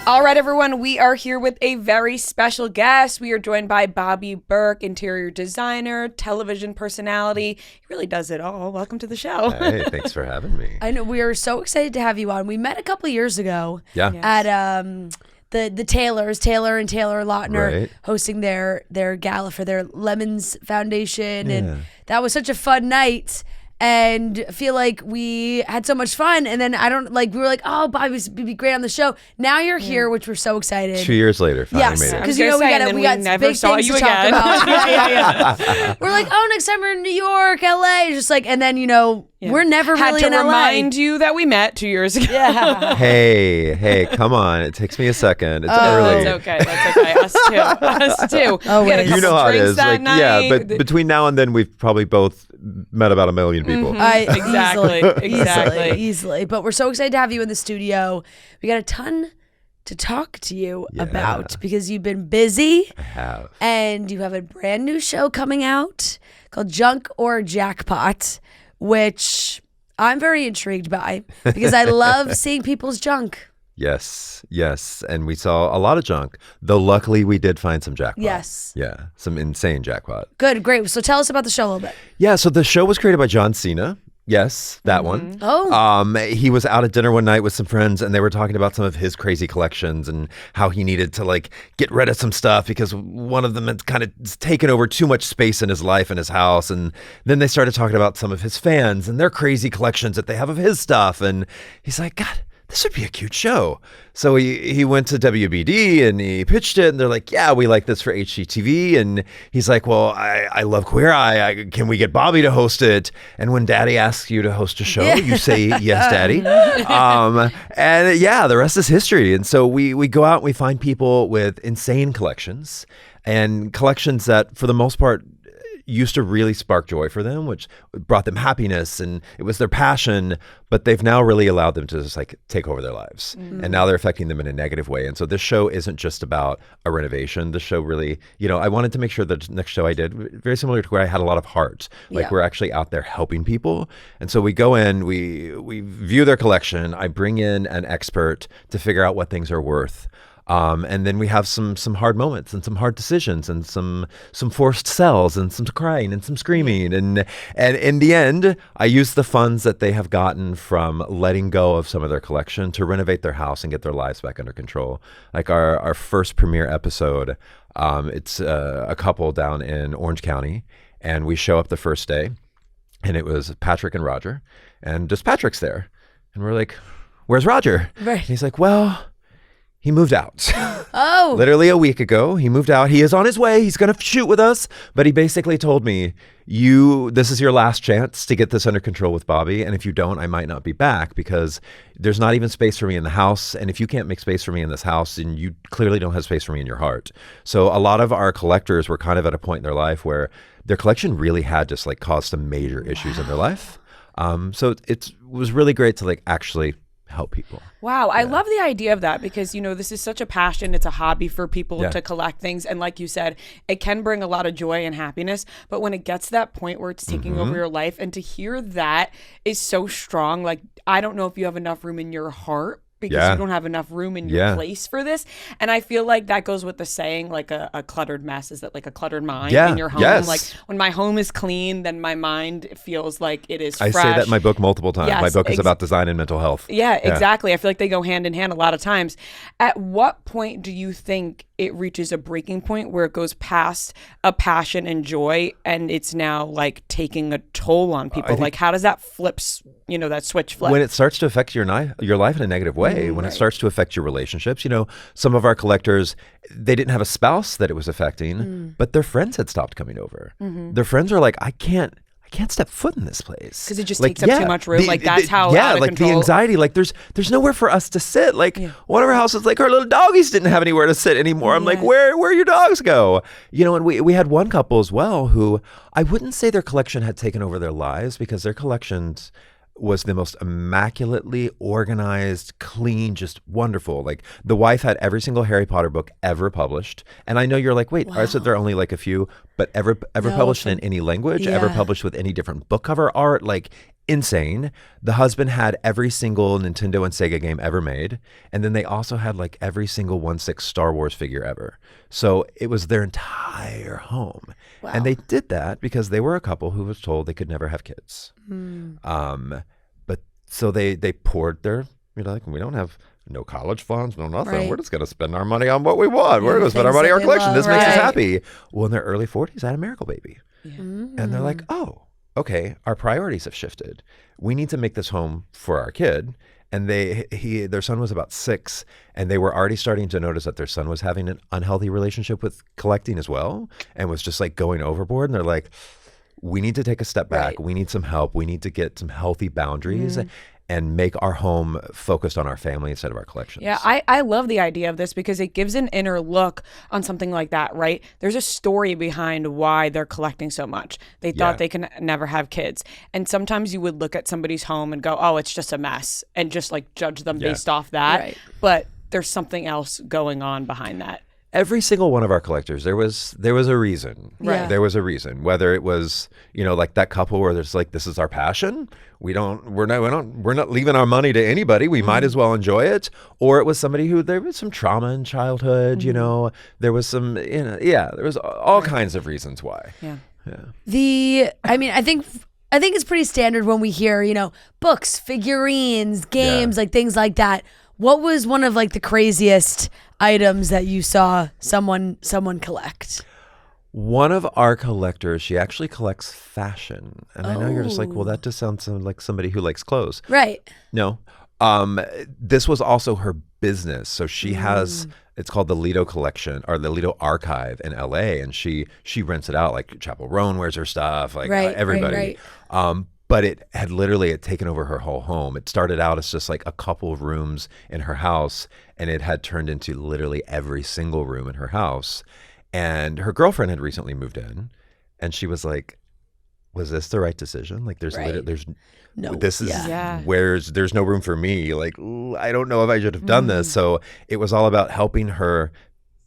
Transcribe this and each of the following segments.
All right, everyone, we are here with a very special guest. We are joined by Bobby Berk, interior designer, television personality. He really does it all. Welcome to the show. Hey, thanks for having me. I know, we are so excited to have you on. We met a couple years ago Yeah. at the Taylors, Taylor and Taylor Lautner, Right. hosting their gala for their Lemons Foundation. Yeah. And that was such a fun night. And I feel like we had so much fun. And then we were like, oh, Bobby would be great on the show. Now you're here, which we're so excited. 2 years later, finally Yes, made it. because I was gonna say, and we then got we never big saw things you to talk again. about. Yeah. We're like, oh, next time we're in New York, LA, just like, and then we're never Had really to in LA. remind you that we met 2 years ago. Yeah. Hey, come on. It takes me a second. It's early. That's okay. That's okay. Us too. Oh, We had a wait. couple You know how it drinks is. that Like, night. yeah, but between now and then, we've probably both met about 1 million people. Exactly. Easily. But we're so excited to have you in the studio. We got a ton to talk to you about because you've been busy I have. and you have a brand new show coming out called Junk or Jackpot, which I'm very intrigued by because I love seeing people's junk. Yes. And we saw a lot of junk, though luckily we did find some jackpot. Yes. Yeah, some insane jackpot. Good, great. So tell us about the show a little bit. Yeah, so the show was created by John Cena. Yes, that one. Oh. He was out at dinner one night with some friends and they were talking about some of his crazy collections and how he needed to get rid of some stuff because one of them had kind of taken over too much space in his life and his house. And then they started talking about some of his fans and their crazy collections that they have of his stuff. And he's like, God, this would be a cute show. So he went to WBD and he pitched it and they're like, yeah, we like this for HGTV. And he's like, well, I love Queer Eye. Can we get Bobby to host it? And when Daddy asks you to host a show, you say, yes, Daddy. And yeah, the rest is history. And so we go out and we find people with insane collections and collections that for the most part used to really spark joy for them, which brought them happiness and it was their passion, but they've now really allowed them to just take over their lives. And now they're affecting them in a negative way. And so this show isn't just about a renovation. The show really, I wanted to make sure that the next show I did, very similar to where I had a lot of heart, we're actually out there helping people. And so we go in, we view their collection. I bring in an expert to figure out what things are worth. And then we have some hard moments and some hard decisions and some forced sells and some crying and some screaming. And in the end, I use the funds that they have gotten from letting go of some of their collection to renovate their house and get their lives back under control. Like our first premiere episode, it's a couple down in Orange County. And we show up the first day and it was Patrick and Roger. And just Patrick's there. And we're like, where's Roger? Right. And he's like, well, he moved out. Oh. Literally a week ago, he moved out. He is on his way. He's going to shoot with us. But he basically told me, this is your last chance to get this under control with Bobby. And if you don't, I might not be back because there's not even space for me in the house. And if you can't make space for me in this house, then you clearly don't have space for me in your heart. So a lot of our collectors were kind of at a point in their life where their collection really had just caused some major issues in their life. So it was really great to actually help people. Wow. I love the idea of that because, this is such a passion. It's a hobby for people to collect things. And like you said, it can bring a lot of joy and happiness. But when it gets to that point where it's taking over your life and to hear that is so strong. I don't know if you have enough room in your heart because you don't have enough room in your place for this. And I feel like that goes with the saying, a cluttered mess is that a cluttered mind in your home. Yes. When my home is clean, then my mind feels like it is fresh. I say that in my book multiple times. Yes, my book is about design and mental health. Yeah, exactly. I feel like they go hand in hand a lot of times. At what point do you think it reaches a breaking point where it goes past a passion and joy and it's now taking a toll on people? How does that that switch flip? When it starts to affect your life in a negative way, when it starts to affect your relationships, some of our collectors, they didn't have a spouse that it was affecting, but their friends had stopped coming over. Their friends are like, I can't step foot in this place because it just takes up too much room. That's how out of control. The anxiety. There's nowhere for us to sit. One of our houses, our little doggies didn't have anywhere to sit anymore. I'm like, where your dogs go? And we had one couple as well who I wouldn't say their collection had taken over their lives because their collections was the most immaculately organized, clean, just wonderful. The wife had every single Harry Potter book ever published. And I know you're like, wait, I said there are only a few, but ever published in any language, ever published with any different book cover art, insane. The husband had every single Nintendo and Sega game ever made. And then they also had like every single 1/6 Star Wars figure ever. So it was their entire home. Wow. And they did that because they were a couple who was told they could never have kids. But so they poured their, like, we don't have no college funds, no nothing. Right. We're just going to spend our money on what we want. We're going to spend our money on our collection. This makes us happy. Well, in their early 40s, I had a miracle baby. And they're like, oh, okay, our priorities have shifted. We need to make this home for our kid. And their son was about 6, and they were already starting to notice that their son was having an unhealthy relationship with collecting as well, and was just like going overboard. And they're like, we need to take a step back. We need some help. We need to get some healthy boundaries and make our home focused on our family instead of our collections. Yeah, I love the idea of this because it gives an inner look on something like that, right? There's a story behind why they're collecting so much. They thought they can never have kids. And sometimes you would look at somebody's home and go, oh, it's just a mess, and just like judge them based off that. Right. But there's something else going on behind that. Every single one of our collectors, there was a reason. Right. There was a reason. Whether it was, like that couple where there's like, this is our passion. We're not leaving our money to anybody. We might as well enjoy it. Or it was somebody who there was some trauma in childhood. There was some, there was all kinds of reasons why. Yeah. I think it's pretty standard when we hear, books, figurines, games, like things like that. What was one of like the craziest items that you saw someone collect? One of our collectors, she actually collects fashion. And I know you're just like, well, that just sounds like somebody who likes clothes. Right. No. This was also her business. So she has, it's called the Lido Collection or the Lido Archive in LA. And she rents it out. Like Chapel Roan wears her stuff, like everybody. Right. But it had taken over her whole home. It started out as just like a couple of rooms in her house, and it had turned into literally every single room in her house. And her girlfriend had recently moved in, and she was like, was this the right decision? Like there's no no room for me. Like, I don't know if I should have done this. So it was all about helping her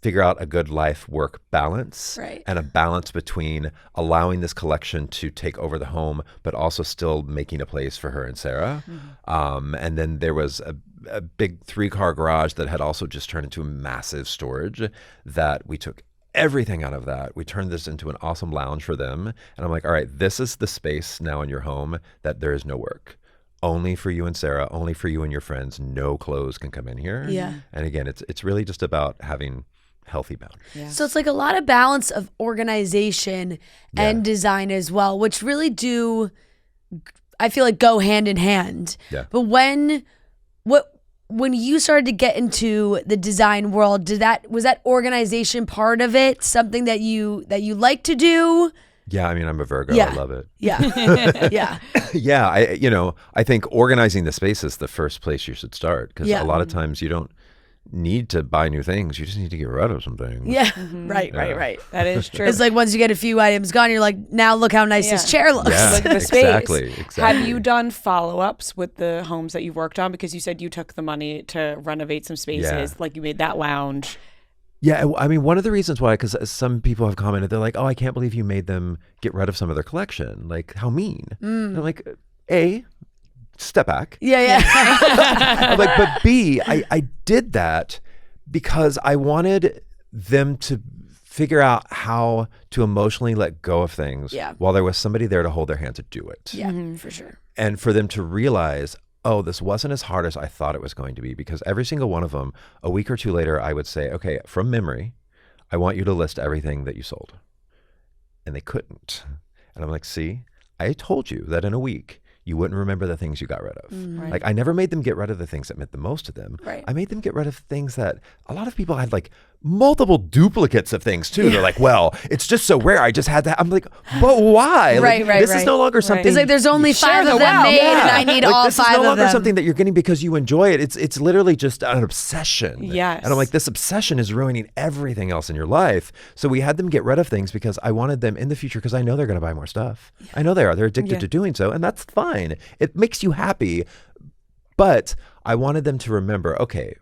figure out a good life-work balance and a balance between allowing this collection to take over the home, but also still making a place for her and Sarah. And then there was a big 3-car garage that had also just turned into a massive storage that we took everything out of that. We turned this into an awesome lounge for them. And I'm like, all right, this is the space now in your home that there is no work. Only for you and Sarah, only for you and your friends. No clothes can come in here. Yeah. And again, it's really just about having healthy boundaries. Yeah. So it's like a lot of balance of organization and design as well, which really do, I feel like, go hand in hand. Yeah. But when you started to get into the design world, was that organization part of it? Something that you like to do? Yeah, I mean, I'm a Virgo. Yeah. I love it. Yeah. Yeah. Yeah, I think organizing the space is the first place you should start, because a lot of times you don't need to buy new things. You just need to get rid of some things. Yeah. Right. That is true. It's like once you get a few items gone, you're like, now look how nice this chair looks. Yeah, Look at the space. Exactly. Have you done follow-ups with the homes that you've worked on? Because you said you took the money to renovate some spaces, like you made that lounge. Yeah, I mean, one of the reasons why, because some people have commented, they're like, oh, I can't believe you made them get rid of some of their collection. Like, how mean? And I'm like, A, step back. Yeah. I'm like, but B, I did that because I wanted them to figure out how to emotionally let go of things while there was somebody there to hold their hand to do it. Yeah, for sure. And for them to realize, oh, this wasn't as hard as I thought it was going to be, because every single one of them, a week or two later, I would say, okay, from memory, I want you to list everything that you sold. And they couldn't. And I'm like, see, I told you that in a week, you wouldn't remember the things you got rid of. Right. Like, I never made them get rid of the things that meant the most to them. Right. I made them get rid of things that a lot of people had, like multiple duplicates of things too. They're like, well, it's just so rare. I just had that. I'm like, but why? Right. This is no longer something. It's like there's only 5 of them made, and I need all 5 of them. This is no longer something that you're getting because you enjoy it. It's literally just an obsession. Yes. And I'm like, this obsession is ruining everything else in your life. So we had them get rid of things because I wanted them in the future, because I know they're going to buy more stuff. I know they are. They're addicted to doing so, and that's fine. It makes you happy. But I wanted them to remember, okay,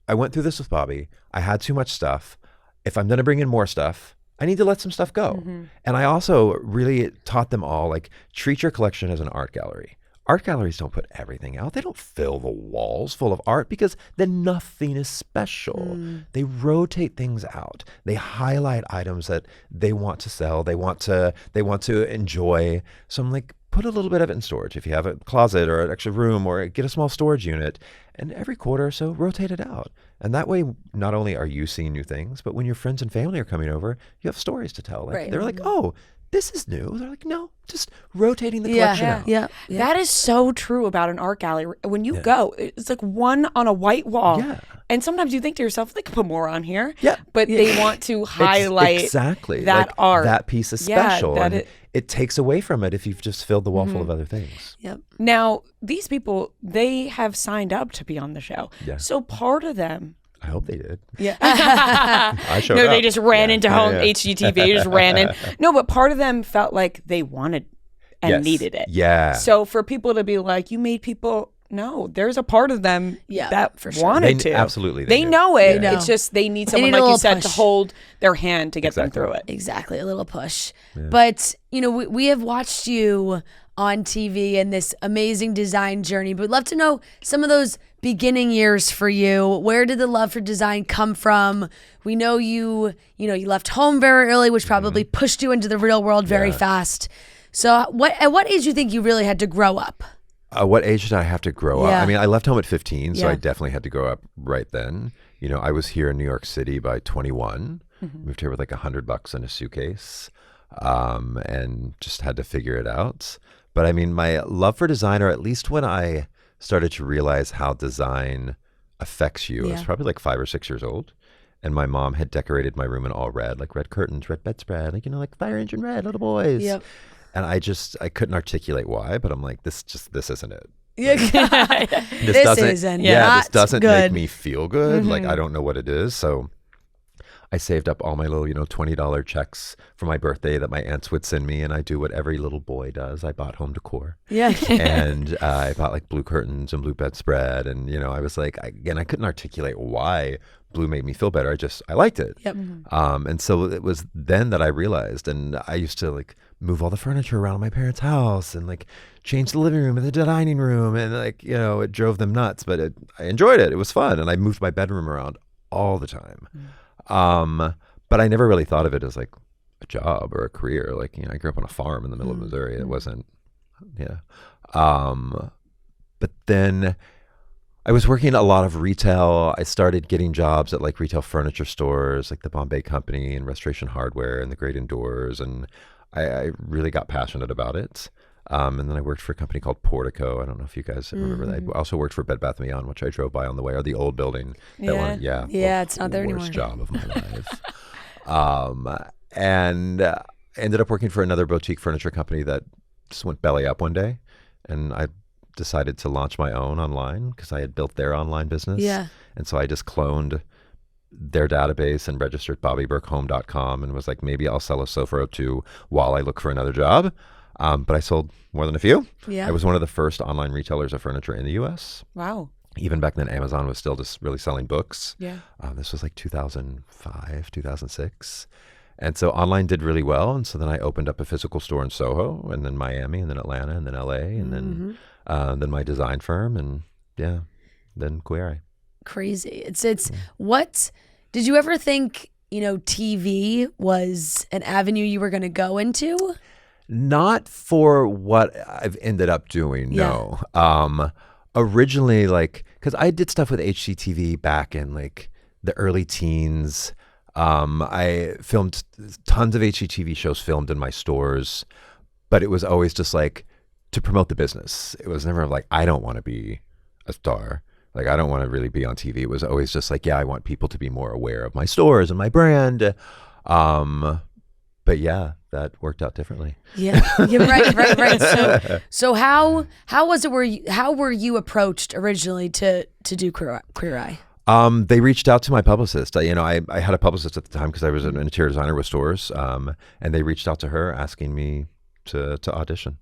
I went through this with Bobby. I had too much stuff. If I'm going to bring in more stuff, I need to let some stuff go. And I also really taught them all, like, treat your collection as an art gallery. Art galleries don't put everything out. They don't fill the walls full of art because then nothing is special. They rotate things out. They highlight items that they want to sell. They want to enjoy. So I'm like, put a little bit of it in storage. If you have a closet or an extra room, or get a small storage unit, and every quarter or so rotate it out. And that way, not only are you seeing new things, but when your friends and family are coming over, you have stories to tell. Like, they're like, oh, this is new. They're like, no, just rotating the collection out. Yeah. That is so true about an art gallery. When you go, it's like one on a white wall. Yeah. And sometimes you think to yourself, they could put more on here. Yeah. But they want to highlight exactly that like, art. That piece is special. that and it takes away from it if you've just filled the wall full of other things. Yep. Now, these people, they have signed up to be on the show. Yeah. So part of them... I hope they did. Yeah. I showed up. They just ran into home HGTV, just ran in. No, but part of them felt like they wanted and needed it. Yeah. So for people to be like, you made people... No, there's a part of them that for sure. wanted to. Absolutely. They know it. Yeah. It's just they need someone, need like you said, to push. hold their hand to get them through it. Exactly, a little push. But, we have watched you on TV and this amazing design journey, but we'd love to know some of those beginning years for you. Where did the love for design come from? We know you left home very early, which probably pushed you into the real world very fast. So at what age do you think you really had to grow up? What age did I have to grow up? Yeah. I mean, I left home at 15, so Yeah. I definitely had to grow up right then. I was here in New York City by 21, moved here with like $100 in a suitcase, and just had to figure it out. But I mean, my love for design, or at least when I started to realize how design affects you, I was probably like 5 or 6 years old. And my mom had decorated my room in all red, like red curtains, red bedspread, like fire engine red, little boys. Yep. And I couldn't articulate why, but I'm like, this isn't it. Yeah. This doesn't good. make me feel good. Like, I don't know what it is. So I saved up all my little, $20 checks for my birthday that my aunts would send me. And I do what every little boy does. I bought home decor. Yeah. And I bought like blue curtains and blue bedspread. And, I was like, I couldn't articulate why blue made me feel better. I liked it. Yep. And so it was then that I realized, and I used to like move all the furniture around my parents' house and like change the living room and the dining room. And like, it drove them nuts, but I enjoyed it. It was fun. And I moved my bedroom around all the time. But I never really thought of it as like a job or a career. Like, I grew up on a farm in the middle of Missouri. It wasn't, but then I was working a lot of retail. I started getting jobs at like retail furniture stores, like the Bombay Company and Restoration Hardware and the Great Indoors. And I really got passionate about it. And then I worked for a company called Portico. I don't know if you guys remember that. I also worked for Bed Bath & Beyond, which I drove by on the way, or the old building. It's not there anymore. Worst job of my life. And ended up working for another boutique furniture company that just went belly up one day. And I decided to launch my own online because I had built their online business. Yeah. And so I just cloned their database and registered BobbyBerkHome.com and was like, maybe I'll sell a sofa or two while I look for another job. But I sold more than a few. Yeah. I was one of the first online retailers of furniture in the U.S. Wow. Even back then, Amazon was still just really selling books. Yeah. This was like 2005, 2006. And so online did really well. And so then I opened up a physical store in Soho, and then Miami, and then Atlanta, and then LA, and then my design firm, and then Queer Eye. Crazy. It's what did you ever think, TV was an avenue you were going to go into? Not for what I've ended up doing, no. Originally, like, because I did stuff with HGTV back in like the early teens. I filmed tons of HGTV shows filmed in my stores, but it was always just like to promote the business. It was never like, I don't want to be a star. Like, I don't want to really be on TV. It was always just like, I want people to be more aware of my stores and my brand. But that worked out differently. Yeah, right. So how was it? How were you approached originally to do Queer Eye? They reached out to my publicist. I had a publicist at the time because I was an interior designer with stores. And they reached out to her asking me to audition.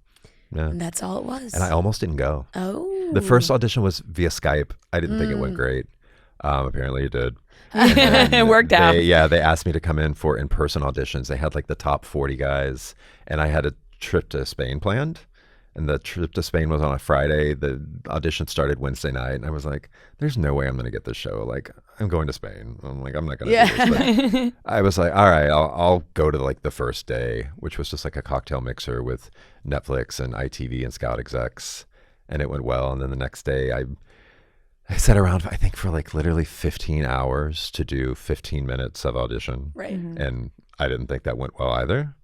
Yeah. And that's all it was. And I almost didn't go. Oh. The first audition was via Skype. I didn't think it went great. Apparently it did. It worked out. They asked me to come in for in-person auditions. They had like the top 40 guys, and I had a trip to Spain planned. And the trip to Spain was on a Friday. The audition started Wednesday night. And I was like, there's no way I'm going to get this show. Like, I'm going to Spain. I'm like, I'm not going to do this. But I was like, all right, I'll go to like the first day, which was just like a cocktail mixer with Netflix and ITV and Scout execs. And it went well. And then the next day, I sat around, I think, for like literally 15 hours to do 15 minutes of audition. Right. And I didn't think that went well either.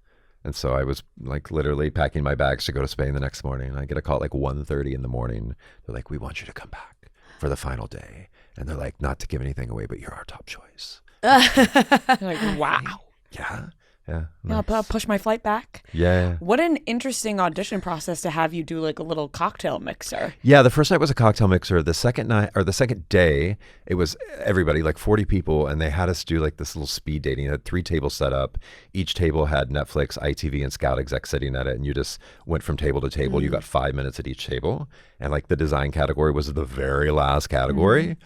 And so I was like literally packing my bags to go to Spain the next morning. And I get a call at like 1:30 in the morning. They're like, we want you to come back for the final day. And they're like, not to give anything away, but you're our top choice. You're like, wow. Yeah. I'll push my flight back. Yeah. What an interesting audition process to have you do like a little cocktail mixer. Yeah, the first night was a cocktail mixer. The second day, it was everybody, like 40 people, and they had us do like this little speed dating. It had 3 tables set up. Each table had Netflix, ITV, and Scout exec sitting at it, and you just went from table to table. You got 5 minutes at each table, and like the design category was the very last category.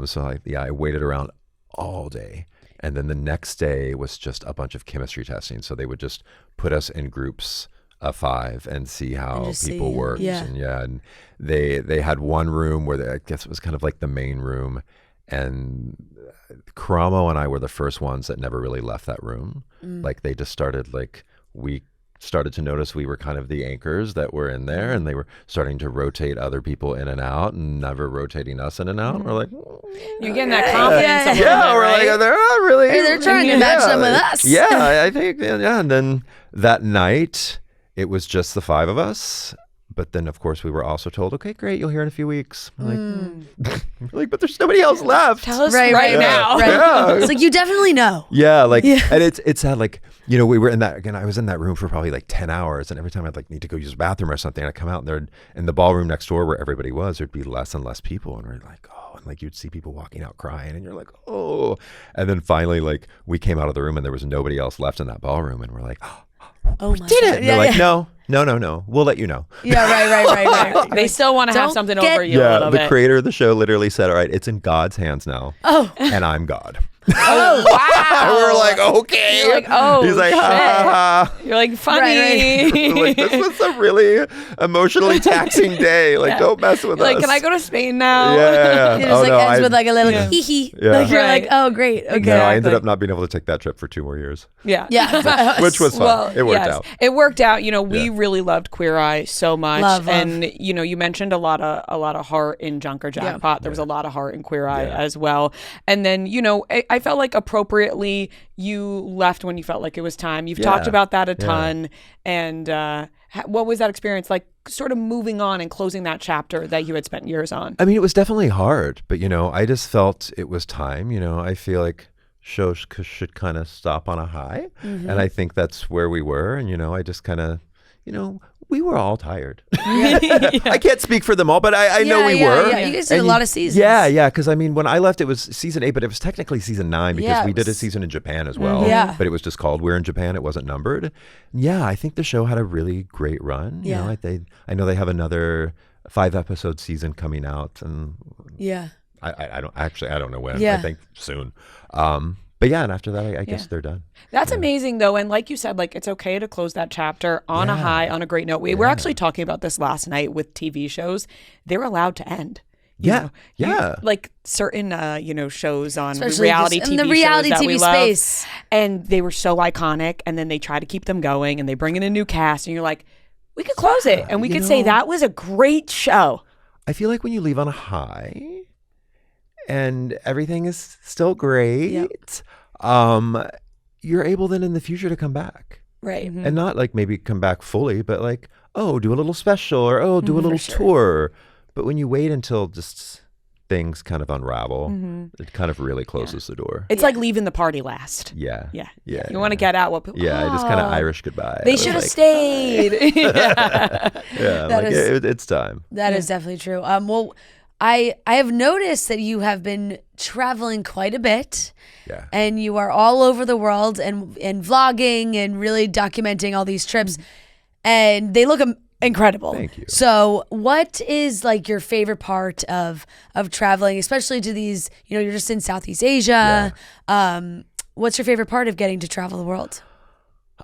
So I waited around all day. And then the next day was just a bunch of chemistry testing. So they would just put us in groups of 5 and see how people worked. Yeah. And they had one room where I guess it was kind of like the main room. And Cramo and I were the first ones that never really left that room. Like they just started we started to notice we were kind of the anchors that were in there, and they were starting to rotate other people in and out and never rotating us in and out. We're like, you're getting that confidence. We're right? like, they're not really. Hey, they're trying to match them with us. Yeah, I think, and then that night, it was just the 5 of us. But then, of course, we were also told, okay, great, you'll hear in a few weeks. I'm like, but there's nobody else left. Tell us Right now. Right. Yeah. It's like, you definitely know. Yeah, and it's sad, like, we were in that, again, I was in that room for probably like 10 hours, and every time I'd like need to go use the bathroom or something, I'd come out, and there'd, in the ballroom next door where everybody was, there'd be less and less people, and we're like, oh, and like you'd see people walking out crying, and you're like, oh, and then finally, like, we came out of the room, and there was nobody else left in that ballroom, and we're like, Oh my did it? God. And they're like, no, we'll let you know. Yeah, right. They still want to have something over you a Yeah, little the bit. creator of the show literally said, all right, it's in God's hands now. Oh. And I'm God. Oh, wow. We're like, okay. You're like, oh, he's like, shit. ha. You're like, funny. Right. Like, this was a really emotionally taxing day. Like, don't mess with us. Like, can I go to Spain now? Yeah. It just ends with like a little hee hee. Yeah. Like you're Right. like, oh, great. Okay. No, I ended Exactly. up not being able to take that trip for 2 more years, Yeah. which was fun. Well, it worked yes. out. It worked out. We really loved Queer Eye so much, Love. and you mentioned a lot of heart in Junker Jackpot. There was a lot of heart in Queer Eye as well. And then I felt like appropriately you left when you felt like it was time. You've talked about that a ton, and what was that experience like? Sort of moving on and closing that chapter that you had spent years on. I mean, it was definitely hard, but I just felt it was time. I feel like shows should kind of stop on a high, and I think that's where we were. And I just kind of, we were all tired. I can't speak for them all, but I know we were. Yeah, you guys did a lot of seasons. Yeah, because I mean, when I left, it was season 8, but it was technically season 9 because we did a season in Japan as well. Yeah. But it was just called We're in Japan. It wasn't numbered. Yeah, I think the show had a really great run. Yeah. I know they have another 5-episode season coming out, and Yeah. I don't know when. Yeah. I think soon. But yeah, and after that, I guess they're done. That's amazing, though. And like you said, like it's okay to close that chapter on a high, on a great note. We were actually talking about this last night with TV shows. They're allowed to end. You know, like certain, shows on Especially reality in TV the reality shows that TV we love. space. And they were so iconic. And then they try to keep them going and they bring in a new cast. And you're like, we could close it. And we could say that was a great show. I feel like when you leave on a high and everything is still great, you're able then in the future to come back. Right. And not like maybe come back fully, but like, oh, do a little special or do a little tour. But when you wait until just things kind of unravel, it kind of really closes the door. It's like leaving the party last. Yeah. You want to get out what people. Yeah, just kind of Irish goodbye. They should have stayed. It's time. That is definitely true. Well, I have noticed that you have been traveling quite a bit. Yeah. And you are all over the world and vlogging and really documenting all these trips. And they look incredible. Thank you. So what is like your favorite part of traveling, especially to these, you're just in Southeast Asia. What's your favorite part of getting to travel the world?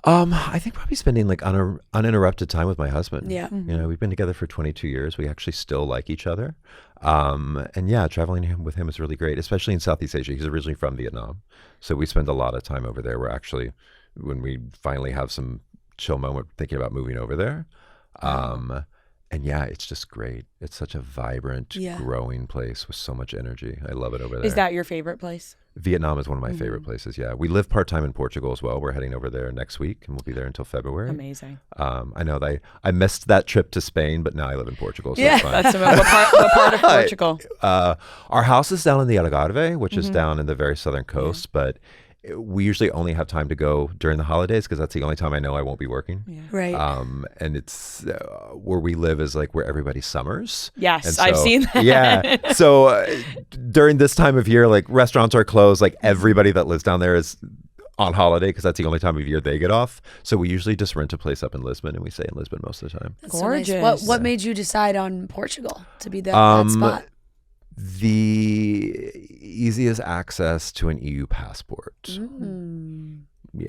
I think probably spending like uninterrupted time with my husband. Yeah. We've been together for 22 years. We actually still like each other. And yeah, traveling with him is really great, especially in Southeast Asia. He's originally from Vietnam. So we spend a lot of time over there. We're actually, when we finally have some chill moment, thinking about moving over there. And yeah, it's just great. It's such a vibrant, growing place with so much energy. I love it over there. Is that your favorite place? Vietnam is one of my favorite places. Yeah, we live part-time in Portugal as well. We're heading over there next week, and we'll be there until February. Amazing. I know that I missed that trip to Spain, but now I live in Portugal, so it's fine. That's what part of Portugal? Our house is down in the Algarve, which is down in the very southern coast, but we usually only have time to go during the holidays because that's the only time I know I won't be working. Yeah. Right. And it's where we live is like where everybody summers. Yes, I've seen that. Yeah. So during this time of year, like restaurants are closed. Like everybody that lives down there is on holiday because that's the only time of year they get off. So we usually just rent a place up in Lisbon and we stay in Lisbon most of the time. That's gorgeous. So nice. What made you decide on Portugal to be that spot? The easiest access to an EU passport. Yeah.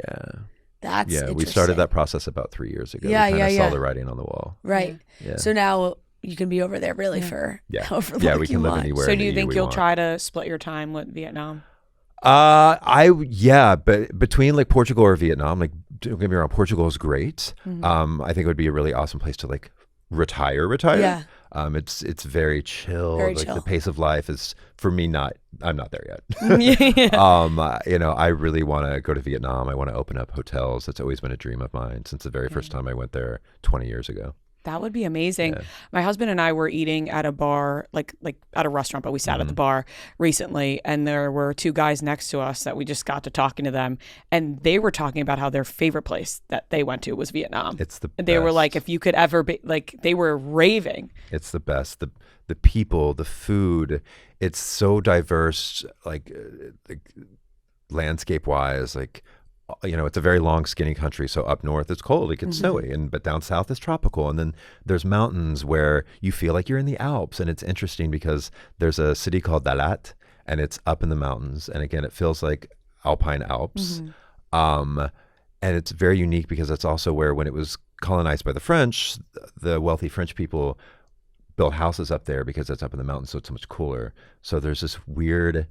That's interesting. We started that process about 3 years ago. Yeah, we kind of saw the writing on the wall. Right. Yeah. So now you can be over there really for however long we can you live want. anywhere. So do you think you'll try to split your time with Vietnam? But between like Portugal or Vietnam, like don't get me wrong, Portugal is great. I think it would be a really awesome place to like retire. Yeah. It's very chill. Very like chill. the pace of life is for me I'm not there yet. I really want to go to Vietnam. I want to open up hotels. That's always been a dream of mine since the very first time I went there 20 years ago. That would be amazing. Yeah. My husband and I were eating at a bar, like at a restaurant, but we sat at the bar recently, and there were two guys next to us that we just got to talking to them, and they were talking about how their favorite place that they went to was Vietnam. It's the best. And they were like, if you could ever be, like, they were raving. It's the best. The people, the food, it's so diverse, like landscape wise, like, it's a very long, skinny country. So up north, it's cold. It gets snowy. But down south, it's tropical. And then there's mountains where you feel like you're in the Alps. And it's interesting because there's a city called Dalat, and it's up in the mountains. And again, it feels like Alpine Alps. And it's very unique because it's also where, when it was colonized by the French, the wealthy French people built houses up there because it's up in the mountains, so it's so much cooler. So there's this weird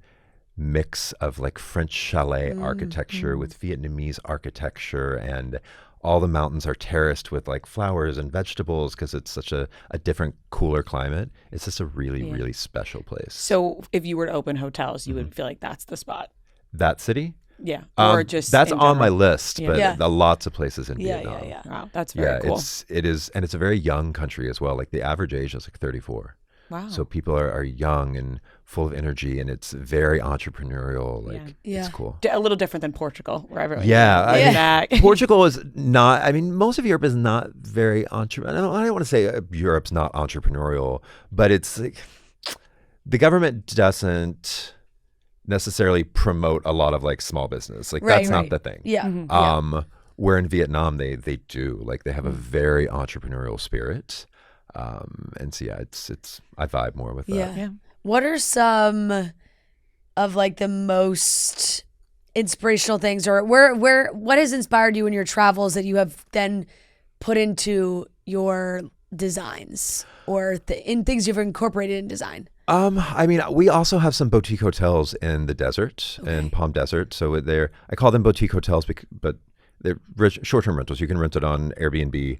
mix of like French chalet architecture with Vietnamese architecture, and all the mountains are terraced with like flowers and vegetables because it's such a different, cooler climate. It's just a really, really special place. So if you were to open hotels, you would feel like that's the spot. That city? Yeah. Or just that's in on my general. list, but lots of places in Vietnam. Wow, that's very cool. It is, and it's a very young country as well. Like the average age is like 34. Wow. So people are young and full of energy, and it's very entrepreneurial. Like, it's cool. A little different than Portugal, where everyone Portugal is not, I mean, most of Europe is not very entrepreneurial. I don't want to say Europe's not entrepreneurial, but it's like the government doesn't necessarily promote a lot of like small business. Like that's not the thing. Yeah. Where in Vietnam, they do, like they have a very entrepreneurial spirit. And so it's I vibe more with that. Yeah. What are some of like the most inspirational things, or what has inspired you in your travels that you have then put into your designs, or in things you've incorporated in design? I mean, we also have some boutique hotels in the desert, in Palm Desert. So I call them boutique hotels, but they're short-term rentals. You can rent it on Airbnb,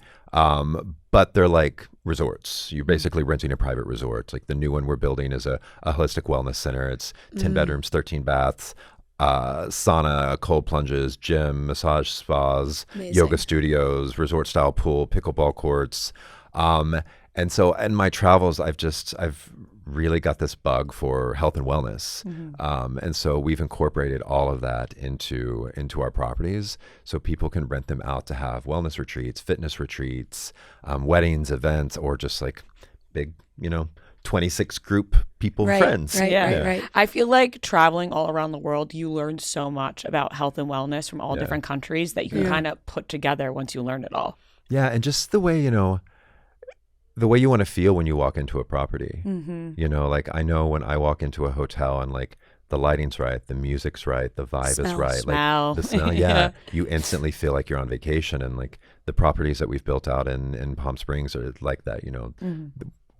but they're like resorts. You're basically renting a private resort. Like the new one we're building is a holistic wellness center. It's 10 bedrooms, 13 baths, sauna, cold plunges, gym, massage spas, yoga studios, resort-style pool, pickleball courts. And so in my travels, I've really got this bug for health and wellness. And so we've incorporated all of that into our properties so people can rent them out to have wellness retreats, fitness retreats, weddings, events, or just like big, 26 group people, friends. Right. I feel like traveling all around the world, you learn so much about health and wellness from all different countries that you can kind of put together once you learn it all. Yeah, and just the way, the way you want to feel when you walk into a property. Mm-hmm. You know, like I know when I walk into a hotel and like the lighting's right, the music's right, the vibe is right, smell. like the smell. Yeah, you instantly feel like you're on vacation. And like the properties that we've built out in Palm Springs are like that. You know,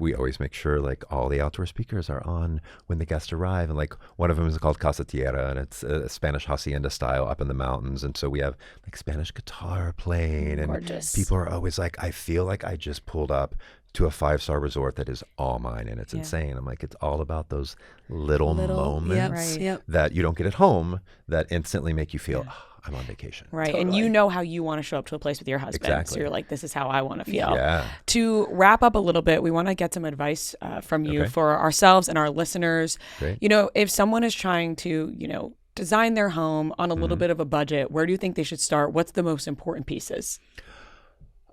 we always make sure like all the outdoor speakers are on when the guests arrive. And like one of them is called Casa Tierra, and it's a Spanish hacienda style up in the mountains. And so we have like Spanish guitar playing, and Gorgeous. people are always like, I feel like I just pulled up to a 5-star resort that is all mine, and it's insane. I'm like, it's all about those little moments that you don't get at home that instantly make you feel, oh, I'm on vacation. Right. Totally. And you know how you want to show up to a place with your husband. Exactly. So you're like, this is how I want to feel. Yeah. To wrap up a little bit, we want to get some advice from you for ourselves and our listeners. Great. You know, if someone is trying to, you know, design their home on a little bit of a budget, where do you think they should start? What's the most important pieces?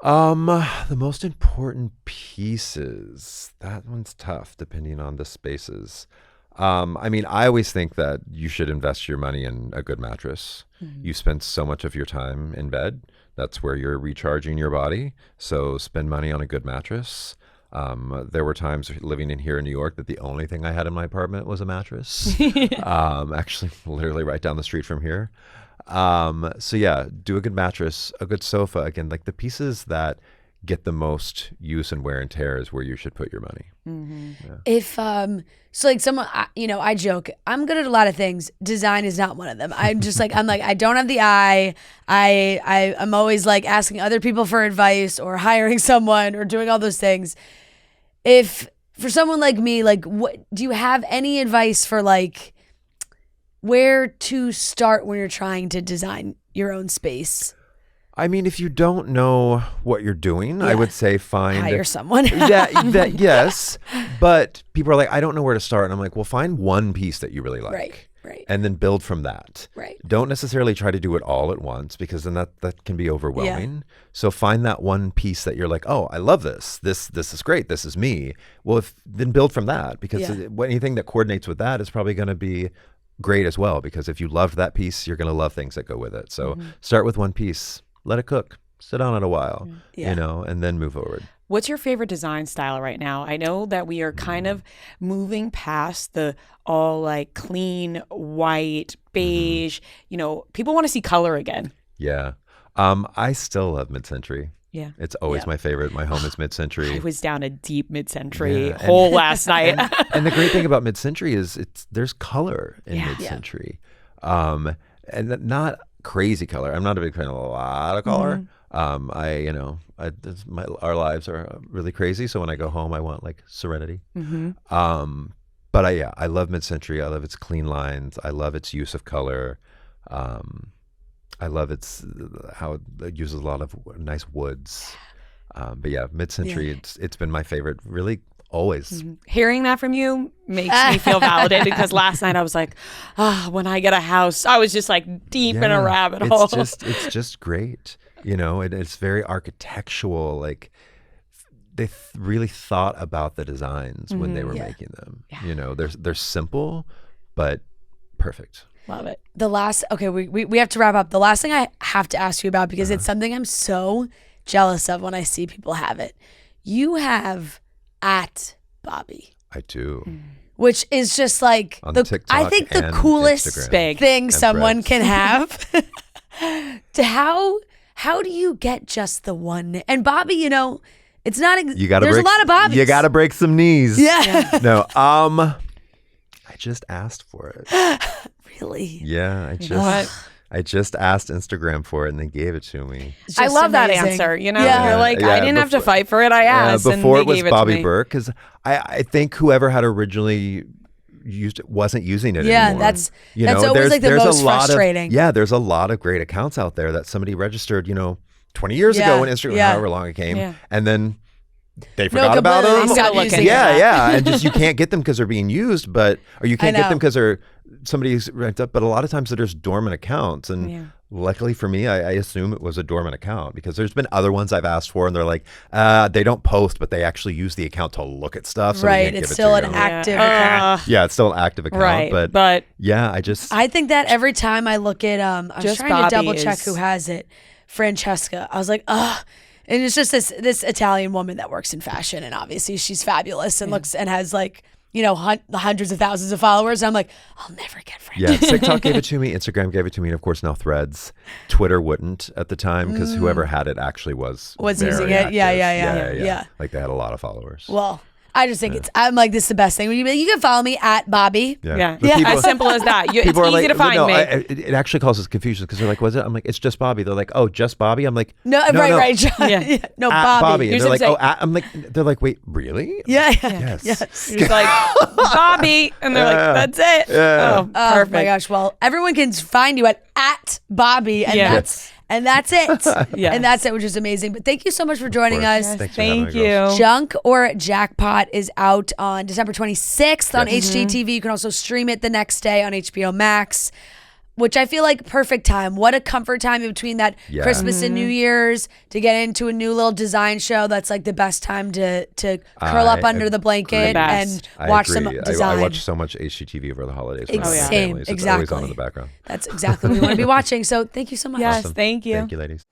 The most important pieces, that one's tough depending on the spaces. I mean, I always think that you should invest your money in a good mattress. You spend so much of your time in bed. That's where you're recharging your body. So spend money on a good mattress. There were times living in here in New York that the only thing I had in my apartment was a mattress. Actually, literally right down the street from here. So yeah, do a good mattress, a good sofa. Again, like the pieces that get the most use and wear and tear is where you should put your money. If so like someone, you know, I joke, I'm good at a lot of things. Design is not one of them. I'm just like, I don't have the eye. I'm always like asking other people for advice or hiring someone or doing all those things. If for someone like me, like what do you have any advice for like where to start when you're trying to design your own space? I mean, if you don't know what you're doing, I would say Hire someone. that yes, but people are like, I don't know where to start. And I'm like, well, find one piece that you really like. Right. And then build from that. Right. Don't necessarily try to do it all at once, because then that can be overwhelming. So find that one piece that you're like, oh, I love this. This is great. This is me. Well, then build from that, because anything that coordinates with that is probably going to be great as well. Because if you loved that piece, you're going to love things that go with it. So start with one piece, let it cook, sit on it a while, you know, and then move forward. What's your favorite design style right now? I know that we are kind of moving past the all like clean, white, beige. You know, people want to see color again. Yeah. I still love mid-century. Yeah. It's always my favorite. My home is mid-century. I was down a deep mid-century hole last night. And the great thing about mid-century is there's color in mid-century. And not crazy color. I'm not a big fan of a lot of color. Our lives are really crazy. So when I go home, I want like serenity. But I love mid-century. I love its clean lines. I love its use of color. I love how it uses a lot of nice woods. But yeah, mid-century, it's been my favorite, really always. Hearing that from you makes me feel validated, because last night I was like, when I get a house, I was just like deep in a rabbit hole. It's just great. You know, it's very architectural. Like they really thought about the designs when they were making them. You know, they're simple, but perfect. Love it. We have to wrap up. The last thing I have to ask you about, because it's something I'm so jealous of when I see people have it. You have at Bobby. I do. Which is just like I think the coolest Instagram thing and someone Threads. can have. How do you get just the one? And Bobby, you know, it's not. There's a lot of Bobbies. You got to break some knees. Yeah. No. I just asked for it. Really? Yeah. I just asked Instagram for it, and they gave it to me. I love that amazing. answer. You know, Yeah. you're like, I didn't have to fight for it. I asked, before and they it was gave it Bobby to me. Berk, because I think whoever had originally used it wasn't using it anymore. That's always like the most frustrating. There's a lot of great accounts out there that somebody registered, 20 years ago when Instagram, however long it came, and then they forgot about them. They stopped using it. And just you can't get them because they're being used, or you can't get them because somebody's ranked up. But a lot of times they're just dormant accounts, and luckily for me, I assume it was a dormant account, because there's been other ones I've asked for, and they're like, they don't post, but they actually use the account to look at stuff. So right, it's still an active account. Yeah, it's still an active account. Right, but yeah, I think that every time I look at, I was trying to double check who has it, Francesca. I was like, And it's just this Italian woman that works in fashion, and obviously she's fabulous and looks and has like, you know, hundreds of thousands of followers. And I'm like, I'll never get friends. Yeah, TikTok gave it to me, Instagram gave it to me, and of course now Threads. Twitter wouldn't at the time because whoever had it actually was using it. active. Yeah. Like they had a lot of followers. Well, I just think I'm like, this is the best thing. You can follow me at Bobby. Yeah. But people- As simple as that. It's People are easy like, to find no, me. It actually causes confusion because they're like, "Was it?" I'm like, "It's just Bobby." They're like, "Oh, just Bobby." I'm like, No, right. John. Yeah. No, at Bobby. Bobby. And You're they're like, supposed "Oh, to say- I'm like," they're like, "Wait, really?" Yeah. Yes. You're just like, Bobby. And they're like, that's it. Yeah. Oh, perfect. Oh my gosh. Well, everyone can find you at Bobby, and Yes. that's it. Yes. And that's it, which is amazing. But thank you so much for joining course. us. Thanks for having Thank me, girls. you. Junk or Jackpot is out on December 26th on Yes. HGTV. You can also stream it the next day on HBO Max, which I feel like perfect time. What a comfort time in between that Yeah. Christmas and New Year's to get into a new little design show. That's like the best time to curl up under the blanket agree. and I watch agree. some design. I watch so much HGTV over the holidays. with my Same, family, so it's always on exactly. in the background. That's exactly what we want to be watching. So thank you so much. Yes, thank you. Thank you, ladies.